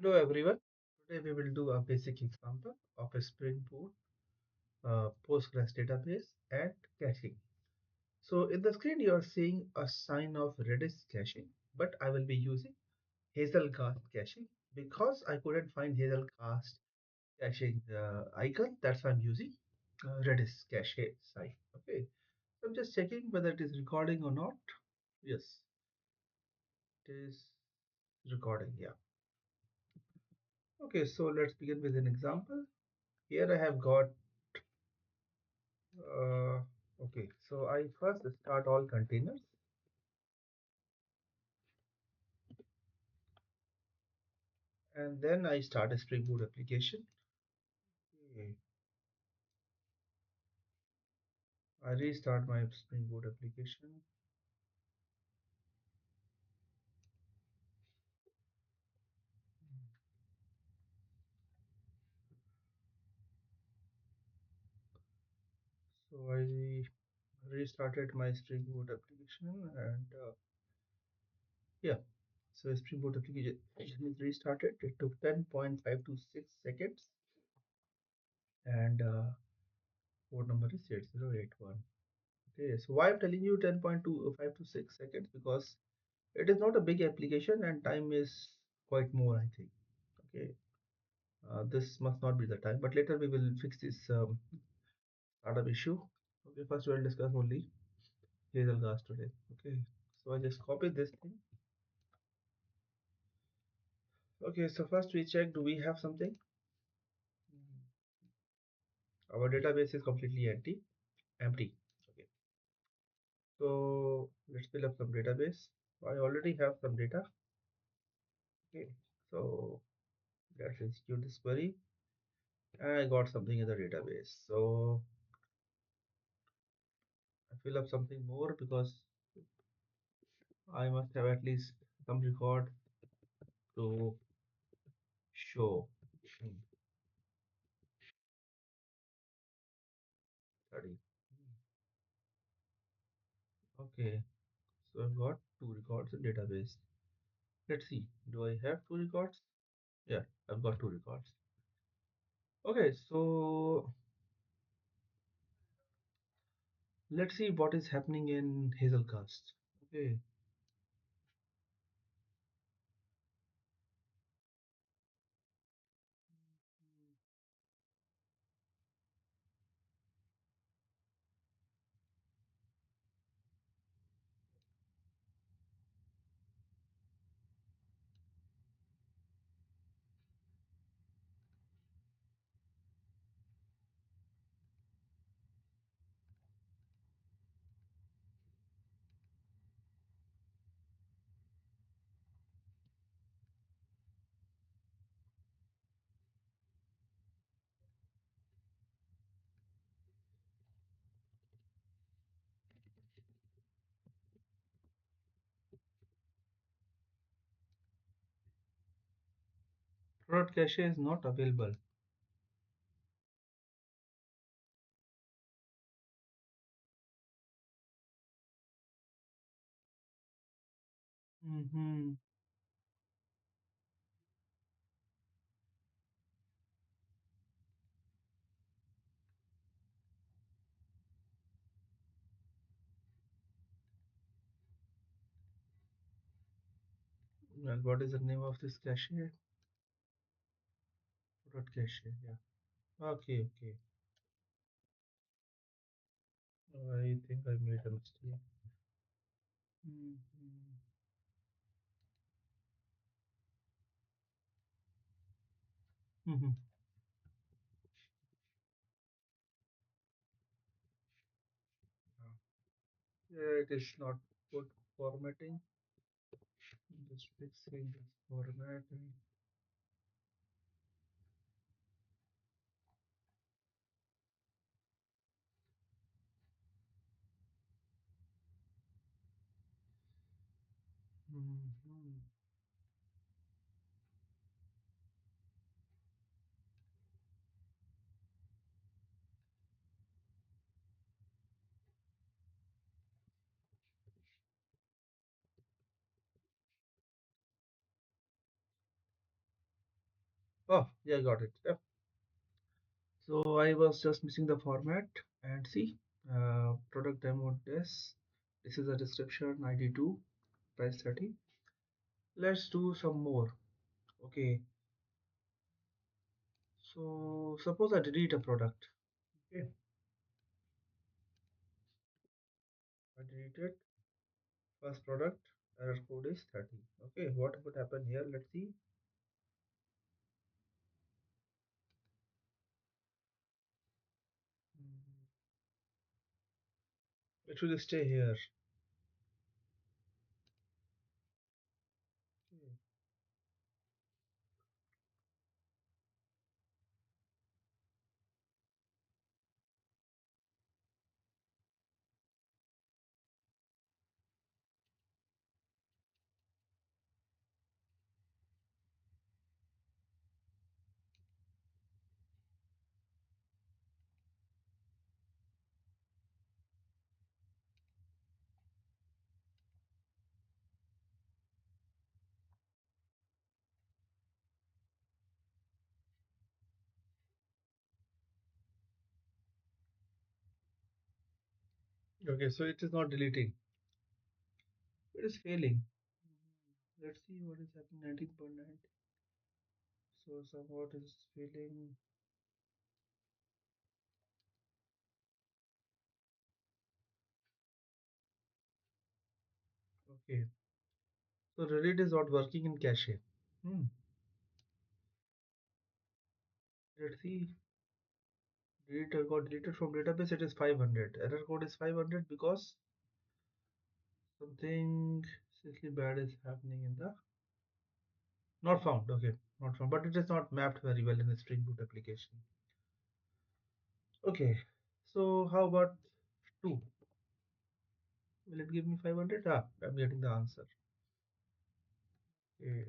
Hello everyone. Today we will do a basic example of a Spring Boot Postgres database and caching. So in the screen you are seeing a sign of Redis caching, but I will be using Hazelcast caching because I couldn't find Hazelcast caching icon. That's why I'm using Redis cache site. Okay, so I'm just checking whether it is recording or not. Yes, it is recording. Yeah. Okay, so let's begin with an example. Here I have got okay, so I first start all containers and then I start a Spring Boot application. Okay. I restart my Spring Boot application. So I restarted my Spring Boot application and yeah, so Spring Boot application is restarted. It took 10.526 seconds and port number is 8081. Okay, so why I'm telling you 10.2526 seconds because it is not a big application and time is quite more, I think. Okay, this must not be the time, but later we will fix this startup issue. Okay, first we will discuss only Hazel gas today. Okay, so I just copy this thing. Okay, so first we check, do we have something? Our database is completely empty. Okay, so let's fill up some database. I already have some data. Okay, so let's execute this query, and I got something in the database. So I fill up something more because I must have at least some record to show. Study. Okay, so I've got two records in database. Let's see, do I have two records? Yeah, I've got two records. Okay, so let's see what is happening in Hazelcast. Okay, product cache is not available. Mm-hmm. And what is the name of this cache? Product cache, yeah. Okay, okay. I think I made a mistake. Mm-hmm. Mm-hmm. Yeah, it is not good formatting. Just fixing this formatting. Mhm. Oh, yeah, got it. Yep. So I was just missing the format and see, product demo this. This is a description, ID 2, price 30. Let's do some more. Okay. So suppose I delete a product. Okay. I deleted first product. Error code is 30. Okay. What would happen here? Let's see. Mm, it should stay here. Okay. Okay. So it is not deleting. It is failing. Let's see what is happening. 19.9. So somewhat is failing. Okay. So Reddit is not working in cache. Hmm. Let's see. Deleted got deleted from database. It is 500. Error code is 500 because something seriously bad is happening in the not found. Okay, not found. But it is not mapped very well in the Spring Boot application. Okay. So how about two? Will it give me 500? Ah, I'm getting the answer. Okay.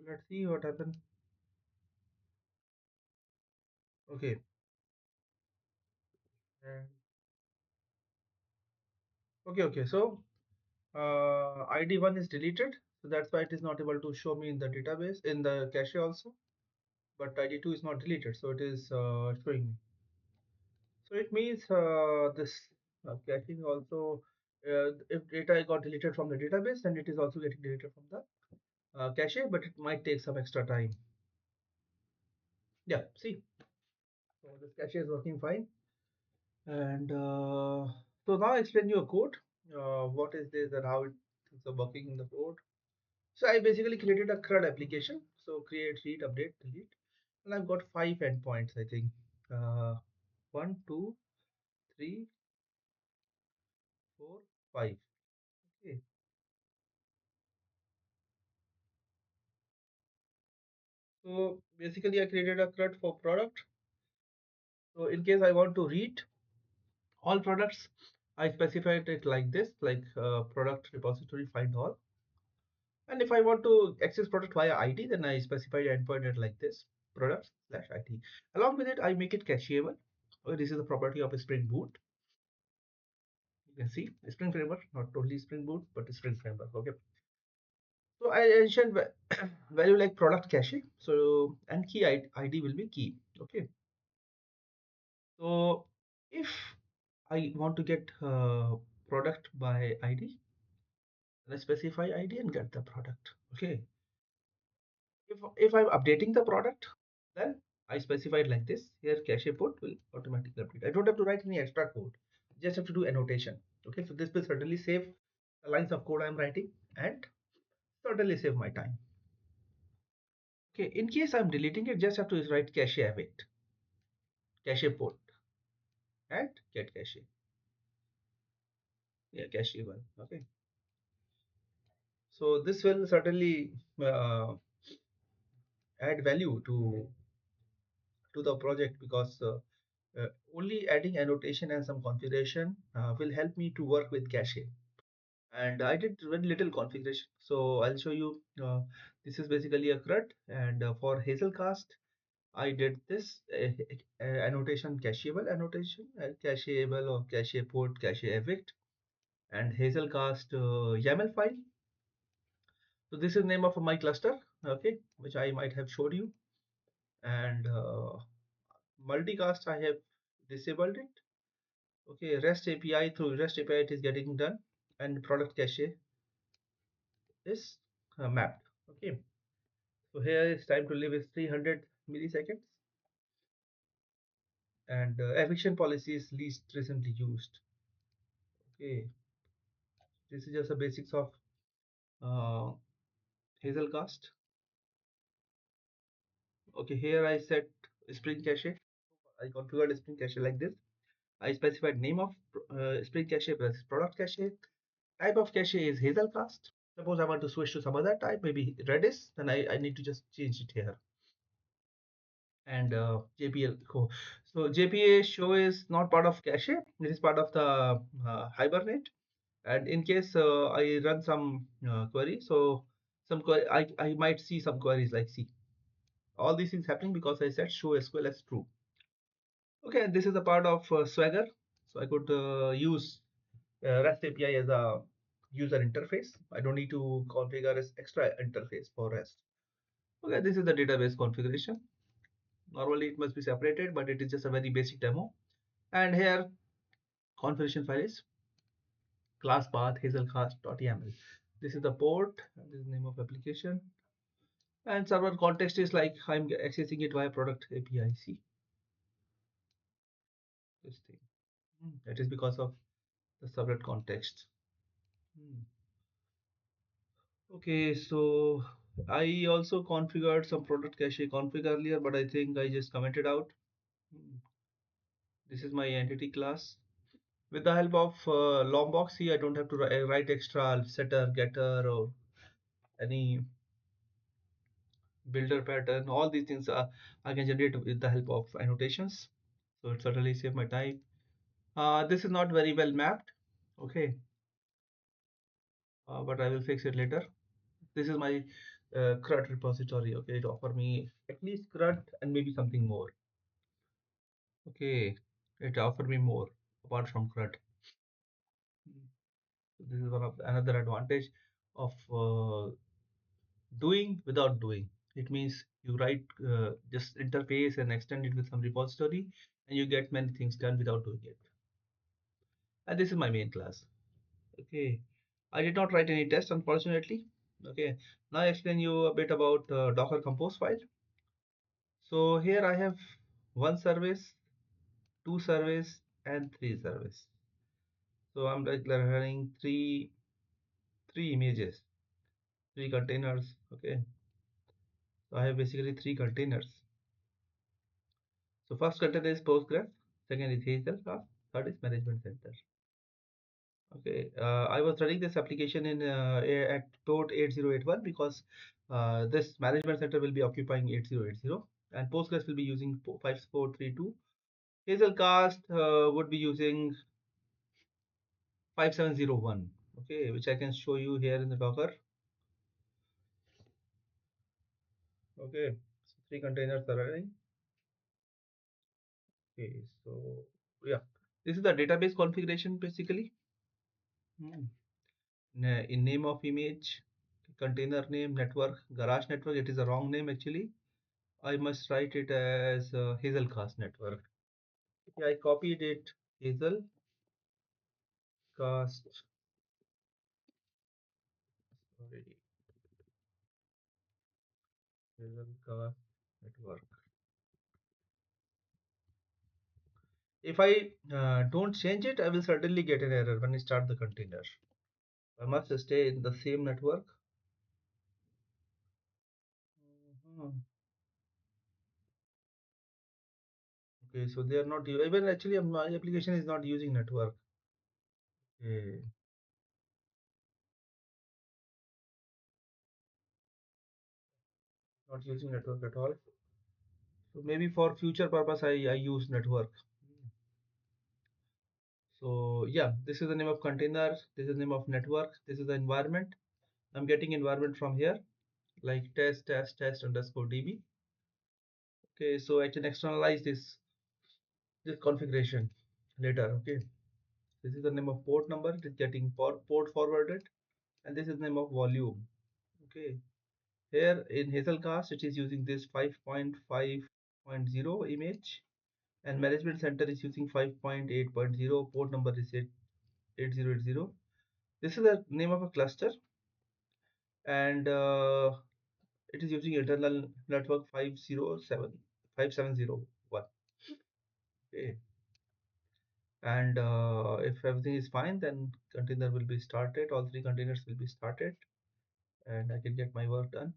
Let's see what happened. Okay. And okay. So ID1 is deleted. So that's why it is not able to show me in the database in the cache also. But ID2 is not deleted, so it is showing me. So it means this caching also, if data got deleted from the database, then it is also getting deleted from the cache, but it might take some extra time. Yeah, see, so this cache is working fine. And so now I explain you a code. What is this and how it's working in the code. So I basically created a CRUD application. So create, read, update, delete. And I've got five endpoints, I think. Uh, one, two, three, four, five. Okay. So basically I created a CRUD for product. So in case I want to read all products, I specified it like this, like product repository find all. And if I want to access product via ID, then I specify endpoint it like this, product slash ID. Along with it, I make it cacheable. Okay, this is the property of a Spring Boot. You can see Spring Framework, not only Spring Boot, but Spring Framework. Okay. So I mentioned value like product cache. So and key ID will be key. Okay. So if I want to get product by ID, then I specify ID and get the product. Okay. If I'm updating the product, then I specify it like this. Here cache put will automatically update. I don't have to write any extra code. Just have to do annotation. Okay. So this will certainly save the lines of code I'm writing and certainly save my time. Okay. In case I'm deleting it, just have to write cache await, cache put, and get cache. Yeah, cache one. Okay. So this will certainly add value to the project because only adding annotation and some configuration will help me to work with cache. And I did very little configuration. So I'll show you. This is basically a CRUD, and for Hazelcast, I did this annotation, cacheable annotation, cacheable or cache port, cache evict. and Hazelcast YAML file. So this is name of my cluster, okay, which I might have showed you. And multicast I have disabled it. Okay, REST API, through REST API it is getting done, and product cache is mapped. Okay, so here is time to live is 300 milliseconds, and eviction policy is least recently used. Okay, this is just the basics of uh, Hazelcast. Okay, here I set Spring Cache. I configured Spring Cache like this. I specified name of Spring Cache plus product cache. Type of cache is Hazelcast. Suppose I want to switch to some other type, maybe Redis, then I need to just change it here. And JPL co. So JPA show is not part of cache. It is part of the Hibernate. And in case I run some query, so some query, I might see some queries like C. All these things happening because I set show SQL as true. Okay, and this is a part of Swagger. So I could use REST API as a user interface. I don't need to configure as extra interface for REST. Okay, this is the database configuration. Normally it must be separated, but it is just a very basic demo. And here configuration file is class path hazelcast.yaml. This is the port, this is the name of application. And server context is like I'm accessing it via product API. See this thing. That is because of the servlet context. Hmm. Okay, so I also configured some product cache config earlier, but I think I just commented out. Hmm. This is my entity class. With the help of Lombok, see, I don't have to write extra setter, getter, or any builder pattern. All these things I can generate with the help of annotations. So it certainly save my time. This is not very well mapped. Okay, but I will fix it later. This is my CRUD repository. Okay, it offer me at least CRUD and maybe something more. Okay, it offer me more apart from CRUD. So this is one of another advantage of doing without doing. It means you write just interface and extend it with some repository, and you get many things done without doing it. And this is my main class. Okay, I did not write any test, unfortunately. Okay, now I explain you a bit about Docker Compose file. So here I have one service, two service, and three service. So I'm like running three images, three containers. Okay, so I have basically three containers. So first container is Postgres, second is Hazel, third is Management Center. Okay, I was running this application in at port 8081 because this Management Center will be occupying 8080 and Postgres will be using 5432. Hazelcast would be using 5701. Okay, which I can show you here in the Docker. Okay, so three containers are running. Okay, so yeah, this is the database configuration basically. Hmm. In name of image, container name, network, garage network. It is a wrong name actually. I must write it as Hazelcast network. Okay, I copied it. Hazelcast, sorry, Hazelcast network. If I don't change it, I will certainly get an error when I start the container. I must stay in the same network. Mhm. Okay, so they are not even actually my application is not using network. Okay, not using network at all. So maybe for future purpose I use network. So yeah, this is the name of container. This is the name of network. This is the environment. I'm getting environment from here like test underscore db. Okay, so I can externalize this configuration later. Okay, This is the name of port number. It is getting port forwarded, and this is the name of volume. Okay. Here in Hazelcast, it is using this 5.5.0 image, and management center is using 5.8.0. Port number is 8080. This is the name of a cluster, and it is using internal network 50701. Okay. And if everything is fine, then container will be started. All three containers will be started, and I can get my work done.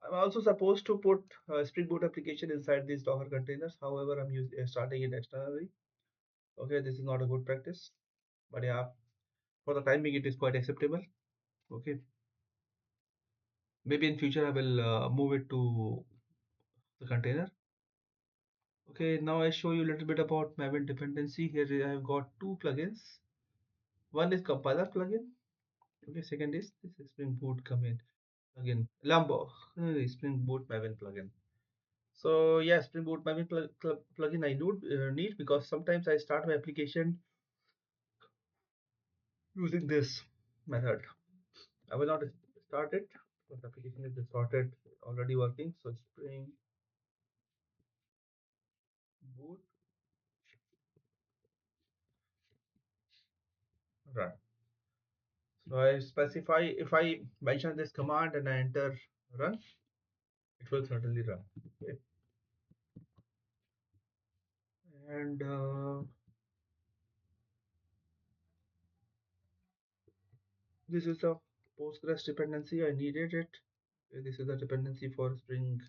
I'm also supposed to put Spring Boot application inside these Docker containers. However, I'm starting it externally. Okay, this is not a good practice, but yeah, for the time being, it is quite acceptable. Okay, maybe in future I will move it to the container. Okay, now I show you a little bit about Maven dependency. Here I have got two plugins. One is compiler plugin. Okay, second is this is Spring Boot command plugin. Lambo, Spring Boot Maven plugin. So yeah, Spring Boot Maven plugin I do need because sometimes I start my application using this method. I will not start it because the application is started already working. So Spring Boot run. So I specify if I mention this command and I enter run, it will certainly run. Okay. And this is a Postgres dependency. I needed it. Okay, this is the dependency for Spring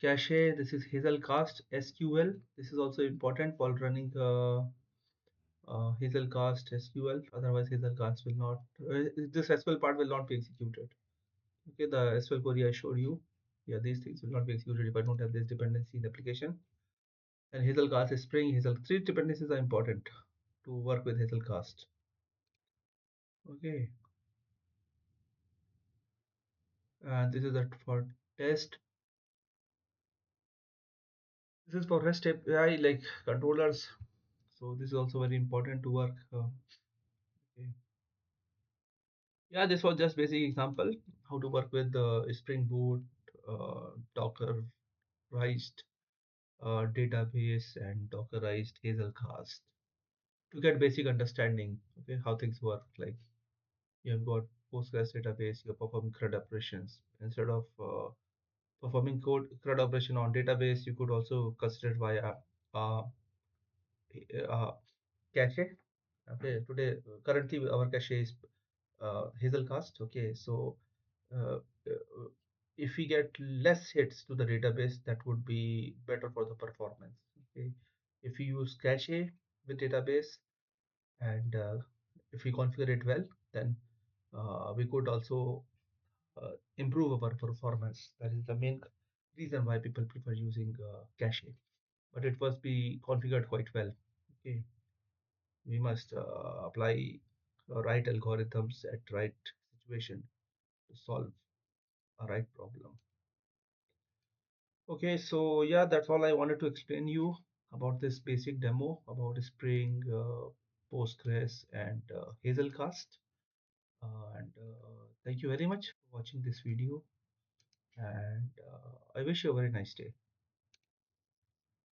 Cache. This is Hazelcast SQL. This is also important for running Hazelcast SQL. Otherwise, Hazelcast will not. This SQL part will not be executed. Okay, the SQL query I showed you. Yeah, these things will not be executed if I don't have this dependency in the application. And Hazelcast is Spring. Hazel three dependencies are important to work with Hazelcast. Okay, and this is that for test. This is for REST API like controllers. So this is also very important to work. Okay. Yeah, this was just basic example how to work with the Spring Boot, Dockerized database, and Dockerized Hazelcast to get basic understanding. Okay, how things work. Like you have got Postgres database, you're performing CRUD operations instead of performing code CRUD operation on database. You could also consider via uh, uh, cache. Okay, today currently our cache is Hazelcast. Okay, so uh, uh, if we get less hits to the database, that would be better for the performance. Okay, if we use cache with database and if we configure it well, then we could also improve our performance. That is the main reason why people prefer using cache, but it must be configured quite well. Okay, we must apply right algorithms at right situation to solve a right problem. Okay, so yeah, that's all I wanted to explain you about this basic demo about Spring, Postgres, and Hazelcast. And thank you very much for watching this video. And I wish you a very nice day.